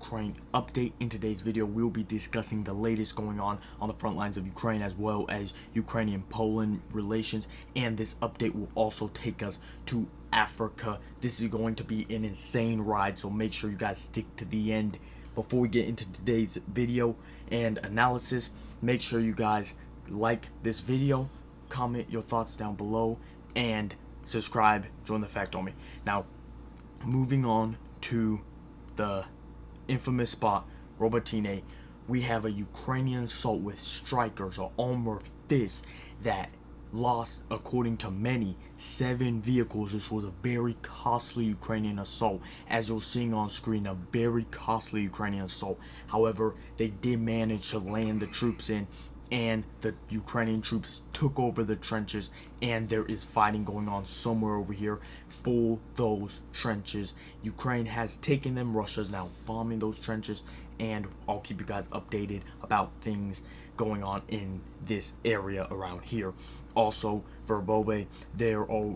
Ukraine update. In today's video, we'll be discussing the latest going on the front lines of Ukraine, as well as Ukrainian-Poland relations, and this update will also take us to Africa. This is going to be an insane ride, so make sure you guys stick to the end. Before we get into today's video and analysis, make sure you guys like this video, comment your thoughts down below, and subscribe. Join the Fact Army. Now, moving on to the infamous spot, Robotyne, we have a Ukrainian assault with strikers or armored fists that lost, according to many, 7 vehicles. This was a very costly Ukrainian assault, as you're seeing on screen, a very costly Ukrainian assault. However, they did manage to land the troops in, and the Ukrainian troops took over the trenches, and there is fighting going on somewhere over here for those trenches. Ukraine has taken them. Russia's now bombing those trenches, and I'll keep you guys updated about things going on in this area around here. Also, Verbove, there are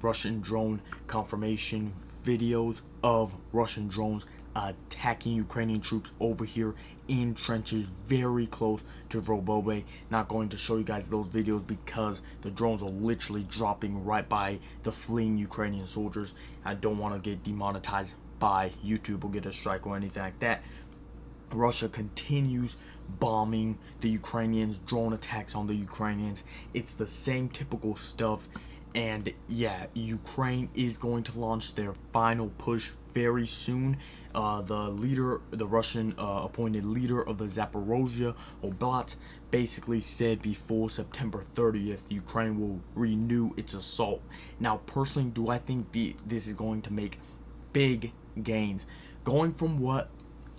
Russian drone confirmation videos of Russian drones attacking Ukrainian troops over here in trenches very close to Verbove. Not going to show you guys those videos because the drones are literally dropping right by the fleeing Ukrainian soldiers. I don't want to get demonetized by YouTube or get a strike or anything like that. Russia continues bombing the Ukrainians, drone attacks on the Ukrainians. It's the same typical stuff. And yeah, Ukraine is going to launch their final push very soon. The Russian appointed leader of the Zaporozhye Oblast basically said before September 30th, Ukraine will renew its assault. Now, personally, do I think this is going to make big gains? Going from what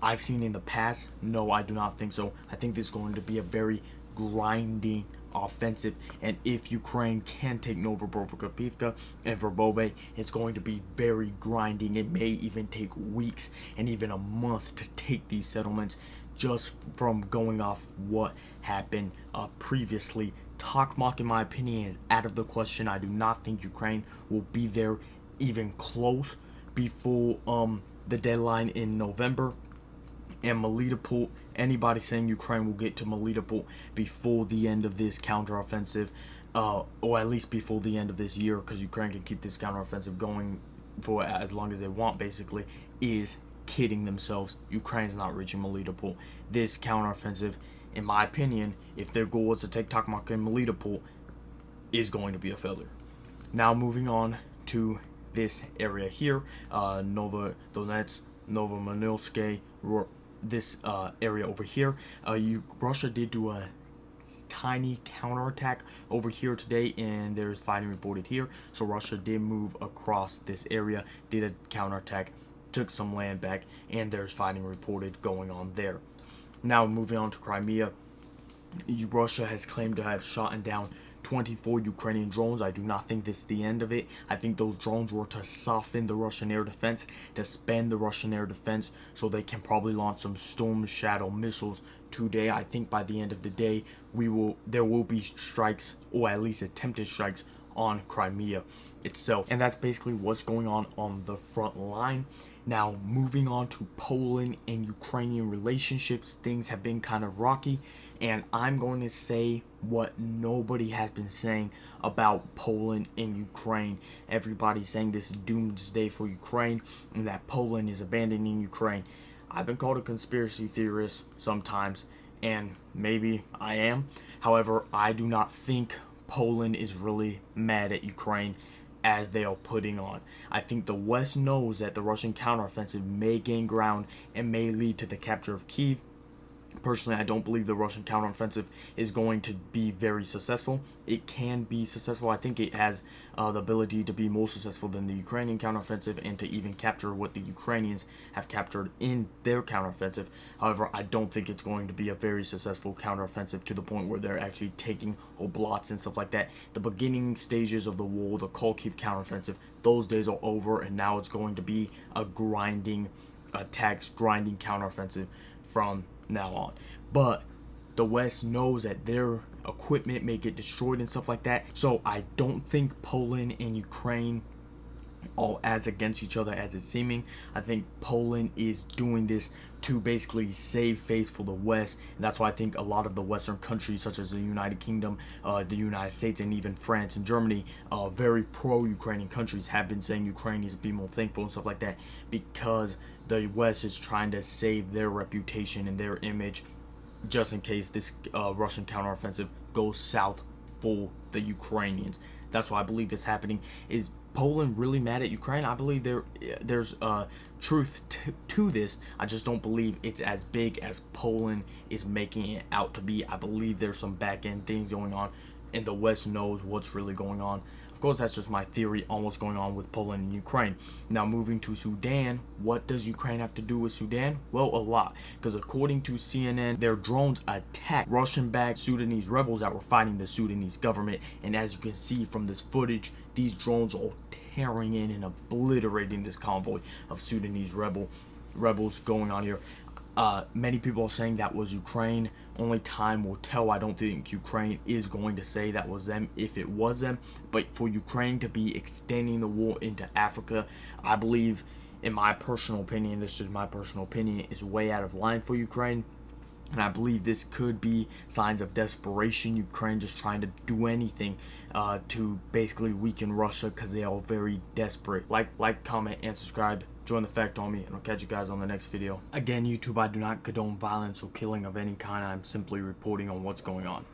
I've seen in the past, no, I do not think so. I think this is going to be a very grinding offensive, and if Ukraine can take Novopavlovka and Verbove, it's going to be very grinding. It may even take weeks and even a month to take these settlements, just from going off what happened previously. Tokmak, in my opinion, is out of the question. I do not think Ukraine will be there even close before the deadline in November. And Melitopol, anybody saying Ukraine will get to Melitopol before the end of this counteroffensive, or at least before the end of this year, because Ukraine can keep this counteroffensive going for as long as they want, basically, is kidding themselves. Ukraine's not reaching Melitopol. This counteroffensive, in my opinion, if their goal is to take Tokmak and Melitopol, is going to be a failure. Now, moving on to this area here, Novodonetsk, Novomanilske, this area over here. Russia did do a tiny counterattack over here today, and there's fighting reported here. So Russia did move across this area, did a counterattack, took some land back, and there's fighting reported going on there. Now, moving on to Crimea, Russia has claimed to have shot down 24 Ukrainian drones. I do not think this is the end of it. I think those drones were to soften the Russian air defense, to spend the Russian air defense, so they can probably launch some Storm Shadow missiles today. I think by the end of the day, there will be strikes, or at least attempted strikes, on Crimea itself. And that's basically what's going on the front line. Now, moving on to Poland and Ukrainian relationships, things have been kind of rocky, and I'm going to say what nobody has been saying about Poland and Ukraine. Everybody's saying this is doomsday for Ukraine, and that Poland is abandoning Ukraine. I've been called a conspiracy theorist sometimes, and maybe I am. However, I do not think Poland is really mad at Ukraine as they are putting on. I think the West knows that the Russian counteroffensive may gain ground and may lead to the capture of Kyiv. Personally, I don't believe the Russian counteroffensive is going to be very successful. It can be successful. I think it has the ability to be more successful than the Ukrainian counteroffensive, and to even capture what the Ukrainians have captured in their counteroffensive. However, I don't think it's going to be a very successful counteroffensive to the point where they're actually taking oblasts and stuff like that. The beginning stages of the war, the Kharkiv counteroffensive, those days are over, and now it's going to be a grinding attacks, grinding counteroffensive from now on. But the West knows that their equipment may get destroyed and stuff like that, so I don't think Poland and Ukraine are as against each other as it's seeming. I think Poland is doing this to basically save face for the West. And that's why I think a lot of the Western countries, such as the United Kingdom, the United States, and even France and Germany, very pro-Ukrainian countries, have been saying Ukraine needs to be more thankful and stuff like that, because the West is trying to save their reputation and their image, just in case this Russian counteroffensive goes south for the Ukrainians. That's why I believe it's happening. Is Poland really mad at Ukraine? I believe there's truth to this. I just don't believe it's as big as Poland is making it out to be. I believe there's some back end things going on, and the West knows what's really going on. Of course, that's just my theory on what's going on with Poland and Ukraine. Now, moving to Sudan, what does Ukraine have to do with Sudan? Well, a lot, because according to CNN, their drones attacked Russian-backed Sudanese rebels that were fighting the Sudanese government. And as you can see from this footage, these drones are tearing in and obliterating this convoy of Sudanese rebels going on here. Many people are saying that was Ukraine. Only time will tell. I don't think Ukraine is going to say that was them if it was them. But for Ukraine to be extending the war into Africa, I believe, in my personal opinion, this is my personal opinion, is way out of line for Ukraine. And I believe this could be signs of desperation. Ukraine just trying to do anything to basically weaken Russia, because they are very desperate. Like, comment, and subscribe. Join the Fact Army, and I'll catch you guys on the next video. Again, YouTube, I do not condone violence or killing of any kind. I'm simply reporting on what's going on.